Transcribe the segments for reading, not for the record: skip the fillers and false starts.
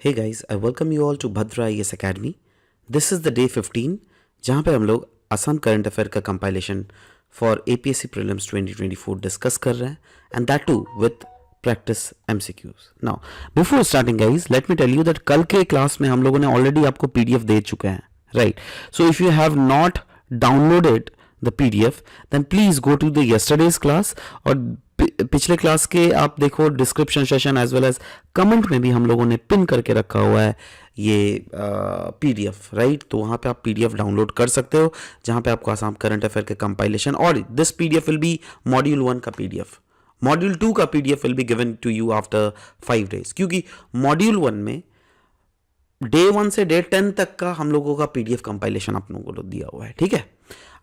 Hey guys, I welcome you all to Bhadra IAS Academy. This is the day 15 जहाँ पे हम लोग Assam current affair का compilation for APSC prelims 2024 discuss कर रहे हैं and that too with practice MCQs. Now before starting guys let me tell you that कल के क्लास में हम लोगों ने ऑलरेडी आपको PDF दे चुके हैं, right? So if you have not downloaded the PDF then please go to the yesterday's class और पिछले क्लास के आप देखो description session as well as comment में भी हम लोगों ने पिन करके रखा हुआ है ये PDF, राइट? तो वहाँ पे आप PDF डाउनलोड कर सकते हो जहाँ पे आपको आसाम करंट अफेयर के कंपाइलेशन और this PDF will be module 1 का PDF. मॉड्यूल 2 का PDF will be given to you after 5 days क्योंकि मॉड्यूल 1 में डे 1 से डे 10 तक का हम लोगों का PDF कंपाइलेशन आप लोगों को दिया हुआ है, ठीक है?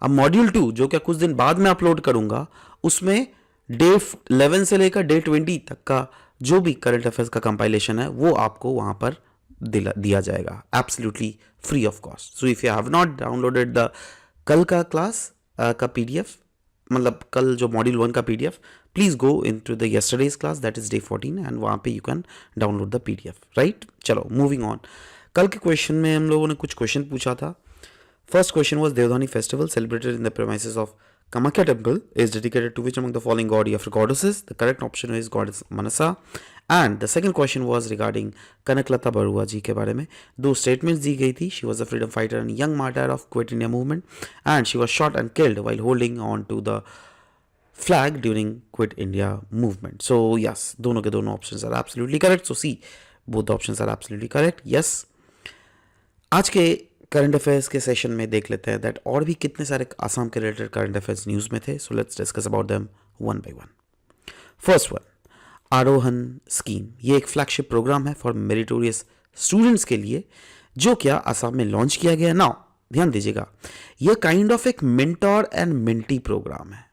अब मॉड्यूल 2 जो क्या कुछ दिन बाद में अपलोड करूंगा उसमें डे 11 से लेकर डे 20 तक का जो भी करंट अफेयर्स का कंपाइलेशन है वो आपको वहां पर दिया जाएगा absolutely free of cost. So if you have not downloaded the कल का क्लास का PDF, मतलब कल जो मॉड्यूल 1 का PDF, please go into the yesterday's class that is day 14 and वहां पे you can download the PDF, right? चलो मूविंग ऑन. कल के क्वेश्चन में हम लोगों ने कुछ क्वेश्चन पूछा था. First question was Devdhani festival celebrated in the premises of Kamakya temple is dedicated to which among the following god of goddesses? The correct option is goddess Manasa. And the second question was regarding Kanaklata Barua ji के बारे में. दो statements दी गई थी. She was a freedom fighter and young martyr of Quit India movement and she was shot and killed while holding on to the flag during Quit India movement. So yes, दोनों के दोनों options are absolutely correct. So C, both the options are absolutely correct. Yes. आज के current affairs के session में देख लेते हैं दैट और भी कितने सारे आसाम के रिलेटेड करंट अफेयर्स न्यूज़ में थे. So let's discuss about them one by one. First one, Arohan scheme. ये एक फ्लैगशिप प्रोग्राम है फॉर मेरिटोरियस स्टूडेंट्स के लिए जो क्या आसाम में लॉन्च किया गया. नाउ ध्यान दीजिएगा, ये काइंड ऑफ एक मेंटोर एंड मेंटी प्रोग्राम है.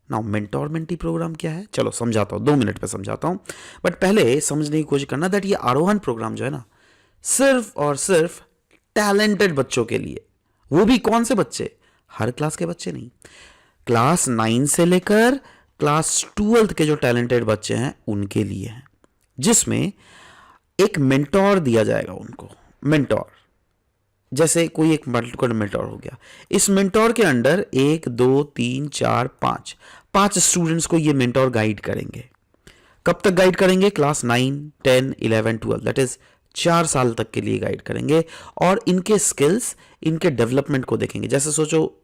नाउ मेंटोर मेंटी प्रोग्राम क्या है, चलो समझाता हूँ, 2 मिनट में समझाता हूँ. बट पहले समझने की कोशिश करना दैट ये आरोहन प्रोग्राम जो है ना सिर्फ और सिर्फ टैलेंटेड बच्चों के लिए. वो भी कौन से बच्चे? हर क्लास के बच्चे नहीं. क्लास 9 से लेकर क्लास 12 के जो टैलेंटेड बच्चे हैं उनके लिए है, जिसमें एक मेंटोर दिया जाएगा उनको. मेंटोर जैसे कोई एक मल्टीपल मेंटोर हो गया. इस मेंटोर के अंडर 1 2 3 4 5 स्टूडेंट्स को ये मेंटोर गाइड करेंगे. कब तक गाइड करेंगे? क्लास 9 10 11 12, दैट इज 4 साल तक के लिए गाइड करेंगे और इनके स्किल्स, इनके डेवलपमेंट को देखेंगे. जैसे सोचो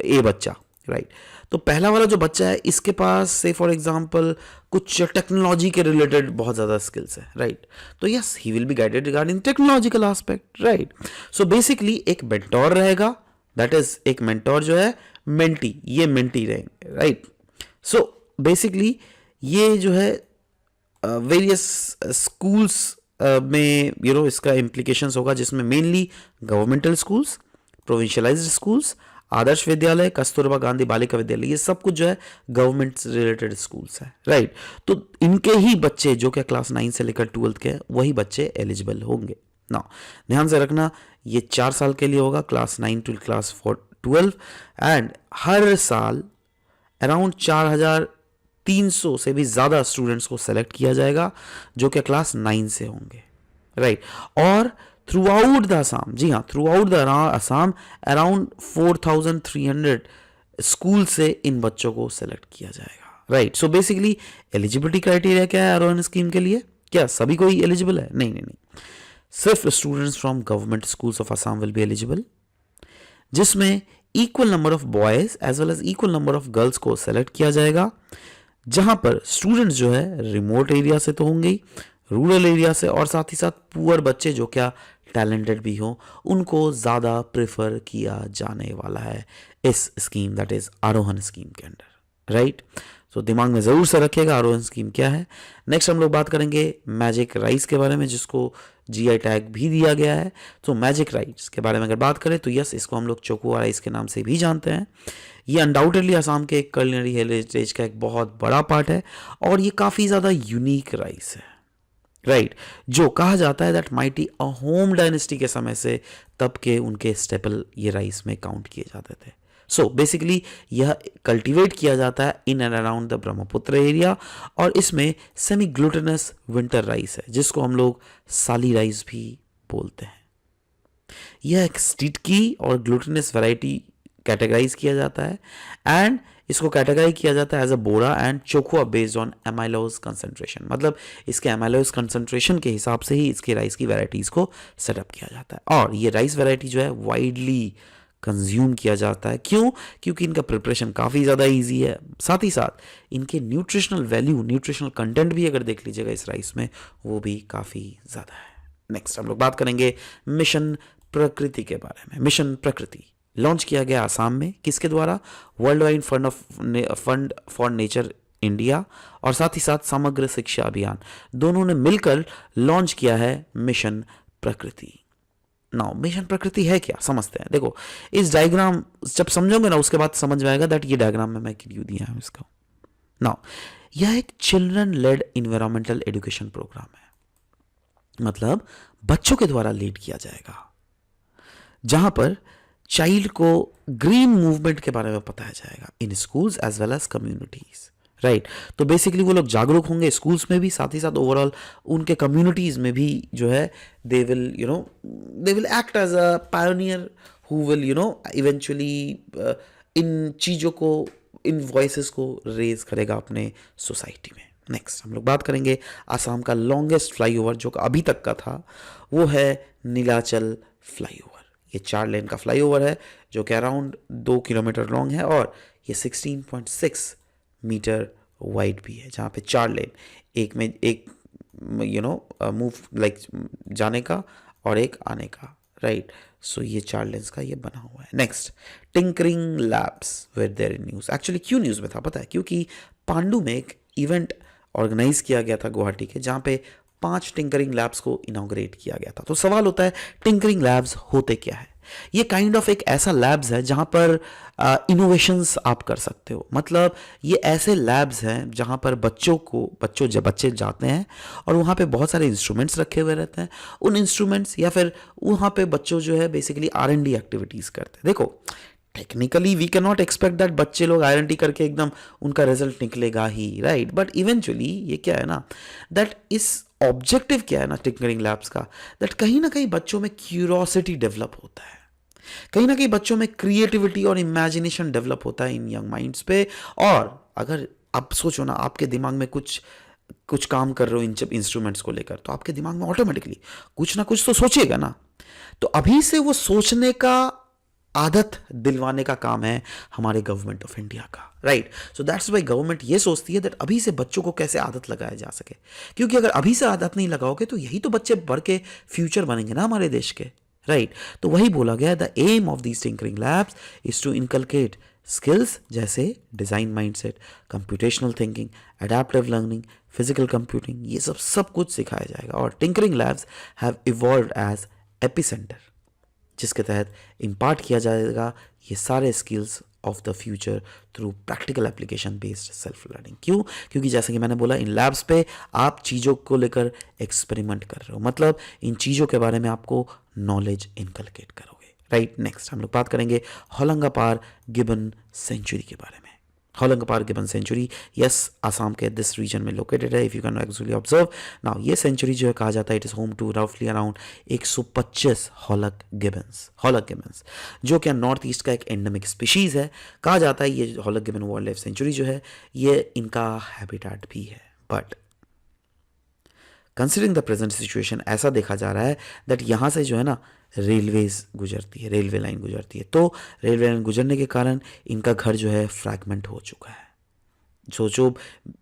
ए बच्चा, राइट? तो पहला वाला जो बच्चा है इसके पास से फॉर एग्जांपल कुछ टेक्नोलॉजी के रिलेटेड बहुत ज़्यादा स्किल्स है, राइट? तो yes, he will be guided regarding technological aspect, right? So basically एक मेंटोर रहेगा, दैट इज एक मेंटोर जो है मेंटी, ये मेंटी रहेंगे, राइट? सो बेसिकली ये जो है वेरियस स्कूल्स में इसका इम्प्लीकेशंस होगा, जिसमें mainly governmental schools, प्रोविंशियलाइज्ड schools, Adarsh Vidyalaya, Kasturba Gandhi Balika Vidyalaya, ये सब कुछ जो है गवर्नमेंट रिलेटेड स्कूल्स है, राइट? तो इनके ही बच्चे जो क्या क्लास 9 से लेकर 12 के हैं वही बच्चे एलिजिबल होंगे. ना ध्यान से रखना, ये 4 साल के लिए होगा, क्लास 9 टू क्लास 12, एंड हर साल अराउंड 4,300 से भी ज़्यादा स्टूडेंट्स को सेलेक्ट किया जाएगा जो कि क्लास 9 से होंगे, राइट? और थ्रू आउट द आसाम, जी हाँ, through out the Assam around 4,300 school से इन बच्चों को सेलेक्ट किया जाएगा, right? So basically eligibility criteria क्या है आरोहन स्कीम के लिए? क्या सभी कोई एलिजिबल है? नहीं नहीं नहीं, सिर्फ students from government schools of Assam will be eligible, जिसमें equal number of boys as well as equal number of girls को सेलेक्ट किया जाएगा. जहां पर स्टूडेंट्स जो है रिमोट एरिया से तो होंगे ही, रूरल एरिया से, और साथ ही साथ पुअर बच्चे जो क्या टैलेंटेड भी हो उनको ज़्यादा प्रेफर किया जाने वाला है इस scheme, that is Arohan scheme के अंडर, राइट? तो दिमाग में ज़रूर से रखिएगा आरोहन स्कीम क्या है. नेक्स्ट हम लोग बात करेंगे मैजिक राइस के बारे में, जिसको GI टैग भी दिया गया है. तो मैजिक राइस के बारे में अगर बात करें तो यस, इसको हम लोग चोकुआ राइस के नाम से भी जानते हैं. ये अनडाउटेडली आसाम के कलिनरी हेरिटेज का एक बहुत बड़ा पार्ट है और ये काफ़ी ज़्यादा यूनिक राइस है, राइट? जो कहा जाता है दैट माइटी अहोम डायनेस्टी के समय से तब के उनके स्टेपल ये राइस में काउंट किए जाते थे. सो बेसिकली यह कल्टीवेट किया जाता है in and around the Brahmaputra area, और इसमें सेमी ग्लूटेनस विंटर राइस है जिसको हम लोग साली राइस भी बोलते हैं। यह एक स्टिकी और ग्लूटेनस वैरायटी कैटेगराइज किया जाता है, एंड इसको कैटेगराइज किया जाता है as a bora and chokua based on amylose concentration, मतलब इसके एमाइलोज कंसंट्रेशन के हिसाब से ही इसके राइस की वैरायटीज को सेटअप किया जाता है। और ये राइस वैरायटी जो है वाइडली कंज्यूम किया जाता है। क्यों? क्योंकि इनका प्रिपरेशन काफ़ी ज़्यादा इजी है, साथ ही साथ इनके न्यूट्रिशनल वैल्यू, न्यूट्रिशनल कंटेंट भी अगर देख लीजिएगा इस राइस में, वो भी काफ़ी ज़्यादा है। नेक्स्ट हम लोग बात करेंगे मिशन प्रकृति के बारे में। मिशन प्रकृति लॉन्च किया गया आसाम में, किसके द्वारा? World wide fund for nature India और साथ ही साथ समग्र शिक्षा अभियान, दोनों ने मिलकर लॉन्च किया है मिशन प्रकृति। नाउ मिशन प्रकृति है क्या, समझते हैं। देखो इस डायग्राम जब समझोगे ना उसके बाद समझ में आएगा दैट ये डायग्राम में मैं क्यों दिया है इसका। नाउ यह एक children led environmental education programme है, मतलब बच्चों के द्वारा लीड किया जाएगा, जहां पर चाइल्ड को ग्रीन मूवमेंट के बारे में बताया जाएगा इन schools as well as communities, right. तो बेसिकली वो लोग जागरूक होंगे स्कूल्स में भी, साथ ही साथ ओवरऑल उनके कम्युनिटीज में भी जो है they will act as a pioneer who will eventually इन चीज़ों को, इन वॉइसेस को रेज करेगा अपने सोसाइटी में। नेक्स्ट हम लोग बात करेंगे आसाम का लॉन्गेस्ट फ्लाईओवर जो अभी तक का था, वो है नीलाचल फ्लाईओवर। ये 4 लेन का फ्लाईओवर है जो कि अराउंड 2 किलोमीटर लॉन्ग है और ये 16.6 मीटर वाइड भी है, जहाँ पे 4 लेन, एक में एक मूव लाइक जाने का और एक आने का, राइट। सो ये 4 लेन्स का ये बना हुआ है। Next tinkering labs were there in news. Actually क्यों न्यूज़ में था पता है? क्योंकि पांडु में एक इवेंट ऑर्गेनाइज किया गया था गुवाहाटी के, जहाँ पे 5 टिंकरिंग लैब्स को इनॉग्रेट किया गया था। तो सवाल होता है टिंकरिंग लैब्स होते क्या है? ये काइंड ऑफ एक ऐसा लैब्स है जहां पर इनोवेशंस आप कर सकते हो, मतलब ये ऐसे लैब्स हैं जहां पर जब बच्चे जाते हैं और वहां पे बहुत सारे इंस्ट्रूमेंट्स रखे हुए रहते हैं, उन इंस्ट्रूमेंट्स या फिर वहां पे बच्चों जो है बेसिकली R&D एक्टिविटीज करते हैं। देखो technically we can not expect that बच्चे लोग R&D करके एकदम उनका रिजल्ट निकलेगा ही, राइट, बट इवेंचुअली ये क्या है ना दैट इस ऑब्जेक्टिव क्या है ना टिंकरिंग लैब्स का, दैट कहीं ना कहीं बच्चों में क्यूरोसिटी डेवलप होता है, कहीं ना कहीं बच्चों में क्रिएटिविटी और इमेजिनेशन डेवलप होता है इन यंग माइंड्स पे। और अगर आप सोचो ना आपके दिमाग में कुछ काम कर रहे हो इन जब इंस्ट्रूमेंट्स को लेकर, तो आपके दिमाग में ऑटोमेटिकली कुछ ना कुछ तो सोचेगा ना, तो अभी से वो सोचने का आदत दिलवाने का काम है हमारे गवर्नमेंट ऑफ इंडिया का, right. So that's why government ये सोचती है दैट अभी से बच्चों को कैसे आदत लगाया जा सके, क्योंकि अगर अभी से आदत नहीं लगाओगे तो यही तो बच्चे बढ़ के फ्यूचर बनेंगे ना हमारे देश के, राइट। तो वही बोला गया, the aim of these tinkering labs is to inculcate skills जैसे design mindset, computational thinking, adaptive learning, physical computing, ये सब कुछ सिखाया जाएगा। और tinkering labs have evolved as epicentre, जिसके तहत इम्पार्ट किया जाएगा ये सारे skills of the future through practical application based self learning. क्यों? क्योंकि जैसे कि मैंने बोला इन लैब्स पे आप चीज़ों को लेकर एक्सपेरिमेंट कर रहे हो, मतलब इन चीज़ों के बारे में आपको नॉलेज इनकलकेट करोगे, राइट। नेक्स्ट हम लोग बात करेंगे होलंगापार गिबन सेंचुरी के बारे में। होलंगापार गिबन सेंचुरी यस आसाम के दिस रीजन में लोकेटेड है, if you can actually observe now. ये सेंचुरी जो है कहा जाता है इट इज होम टू रफली अराउंड 125 हॉलक गिबन्स, जो कि नॉर्थ ईस्ट का एक एंडेमिक स्पीशीज है। कहा जाता है ये हॉलक गिबन वाइल्ड लाइफ सेंचुरी जो है ये इनका हैबिटेट भी है, but considering the present situation ऐसा देखा जा रहा है दैट यहाँ से जो है ना रेलवे लाइन गुजरती है, तो रेलवे लाइन गुजरने के कारण इनका घर जो है फ्रैगमेंट हो चुका है। सोचो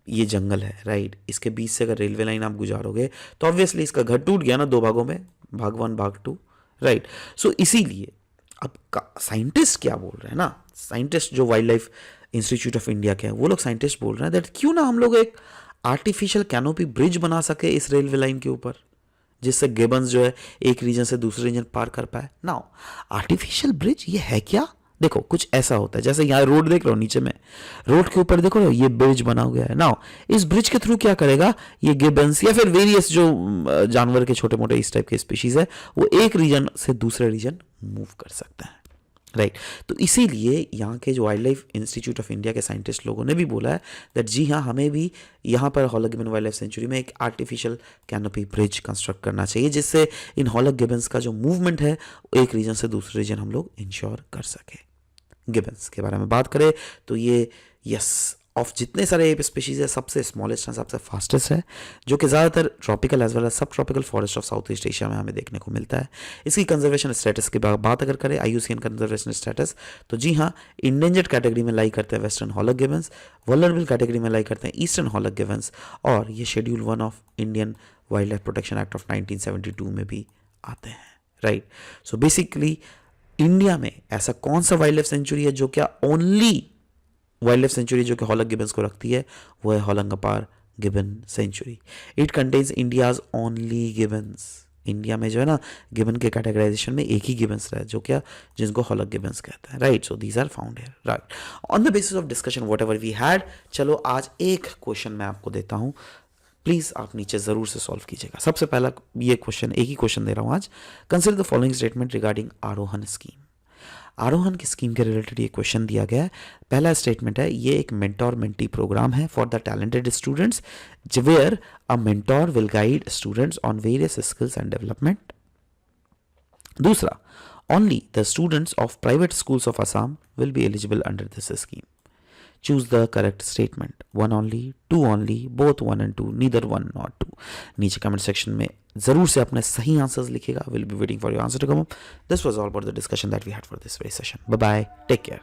ये जंगल है, राइट, इसके बीच से अगर रेलवे लाइन आप गुजारोगे तो ऑब्वियसली इसका घर टूट गया ना 2 भागों में, भाग 1 भाग 2, राइट। सो इसीलिए अब साइंटिस्ट क्या बोल रहे हैं ना, साइंटिस्ट जो wild life institute of India के हैं वो लोग साइंटिस्ट बोल रहे हैं दैट क्यों ना हम लोग एक आर्टिफिशियल कैनोपी ब्रिज बना सके इस रेलवे लाइन के ऊपर, जिससे गिबन्स जो है एक रीजन से दूसरे रीजन पार कर पाए। नाउ आर्टिफिशियल ब्रिज ये है क्या? देखो कुछ ऐसा होता है जैसे यहाँ रोड देख रहे हो, नीचे में रोड के ऊपर देखो ये ब्रिज बना हुआ है। नाउ इस ब्रिज के थ्रू क्या करेगा ये गिबन्स या फिर वेरियस जो जानवर के छोटे मोटे इस टाइप के स्पीशीज है वो एक रीजन से दूसरे रीजन मूव कर सकता है। राइट तो इसीलिए यहाँ के जो wild life institute of India के साइंटिस्ट लोगों ने भी बोला है दैट जी हाँ, हमें भी यहाँ पर हॉलक गिबन वाइल्ड लाइफ सेंचुरी में एक आर्टिफिशियल कैनोपी ब्रिज कंस्ट्रक्ट करना चाहिए, जिससे इन हॉलक गिबन्स का जो मूवमेंट है एक रीजन से दूसरे रीजन हम लोग इंश्योर कर सके। गिबन्स के बारे में बात करें तो ये यस ऑफ जितने सारे एप स्पीशीज है सबसे स्मॉलेस्ट है, सबसे फास्टेस्ट है, जो कि ज़्यादातर ट्रॉपिकल एज वेल एज सब tropical forest of south east Asia में हमें देखने को मिलता है। इसकी कंजर्वेशन स्टेटस की बात अगर करें IUCN कंजर्वेशन स्टेटस, तो जी हाँ, इंडेंजर्ड कैटेगरी में लाई करते हैं वेस्टर्न हॉलक गिबन्स, वल्नरेबल कैटेगरी में लाई करते हैं ईस्टर्न हॉलक गिबन्स, और ये schedule 1 of Indian wild life protection act of 1972 में भी आते हैं। राइट सो बेसिकली इंडिया में ऐसा कौन सा वाइल्ड लाइफ सेंचुरी है जो क्या ओनली वाइल्ड लाइफ सेंचुरी जो कि हॉलक गिबन्स को रखती है, वो है Hollongapar gibbon sanctuary. It contains India's only gibbons. India में जो है ना गिबन के कैटेगराइजेशन में एक ही गिबन्स है जो क्या जिनको हॉलक गिबन्स कहते हैं। Right so these are found here. Right on the basis of discussion whatever we had, चलो आज एक क्वेश्चन मैं आपको देता हूँ, प्लीज आप नीचे जरूर से सॉल्व कीजिएगा। सबसे पहला ये क्वेश्चन, एक ही क्वेश्चन दे रहा हूँ आज। Consider the following statement regarding Arohan scheme. Arohan की स्कीम के रिलेटेड ये क्वेश्चन दिया गया है। पहला स्टेटमेंट है ये एक मेंटोर मेंटी प्रोग्राम है for the talented students where a mentor will guide students on various skills and development. दूसरा, only the students of private schools of Assam will be eligible under this scheme. Choose the correct statement, 1 only, 2 only, both 1 and 2, neither 1 nor 2। नीचे comment section में जरूर से अपने सही answers लिखिएगा। Will be waiting for your answer to come up. This was all about the discussion that we had for this very session. Bye bye, take care.